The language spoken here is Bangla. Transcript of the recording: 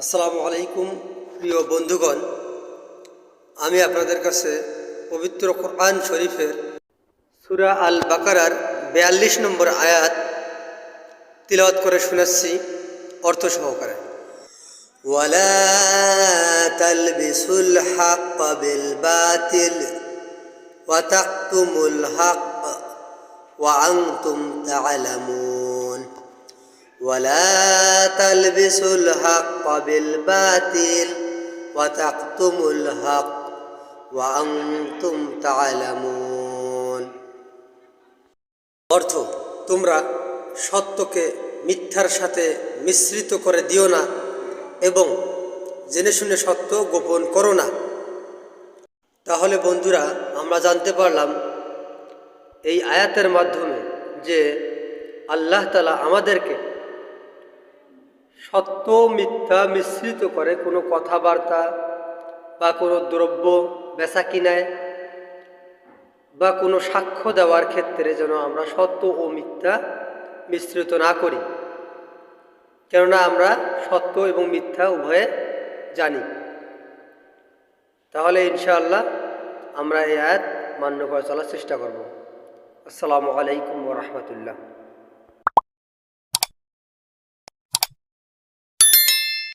আসসালামু আলাইকুম প্রিয় বন্ধুগণ, আমি আপনাদের কাছে পবিত্র কোরআন শরীফের সূরা আল বাকারার ৪২ নম্বর আয়াত তিলাওয়াত করে শোনাচ্ছি অর্থ সহকারে। ওয়ালা তালবিসুল হাক্ক বিল বাতিল ওয়া তাকতুমুল হাক্ক ওয়া আনতুম তা'লামুন। ولا تلبسوا الحق بالباطل وتكتموا الحق وأنتم تعلمون। অর্থ, তোমরা সত্যকে মিথ্যার সাথে মিশ্রিত করে দিও না এবং জেনে শুনে সত্য গোপন করো না। তাহলে বন্ধুরা, আমরা জানতে পারলাম এই আয়াতের মাধ্যমে যে আল্লাহ তাআলা আমাদেরকে সত্য মিথ্যা মিশ্রিত করে কোনো কথাবার্তা বা কোনো দ্রব্য বেচা কিনায় বা কোনো সাক্ষ্য দেওয়ার ক্ষেত্রে যেন আমরা সত্য ও মিথ্যা মিশ্রিত না করি, কেননা আমরা সত্য এবং মিথ্যা উভয়ে জানি। তাহলে ইনশাআল্লাহ আমরা এই আয়াত মান্য করে চলার চেষ্টা করব। আসসালামু আলাইকুম ওয়া রাহমাতুল্লাহ।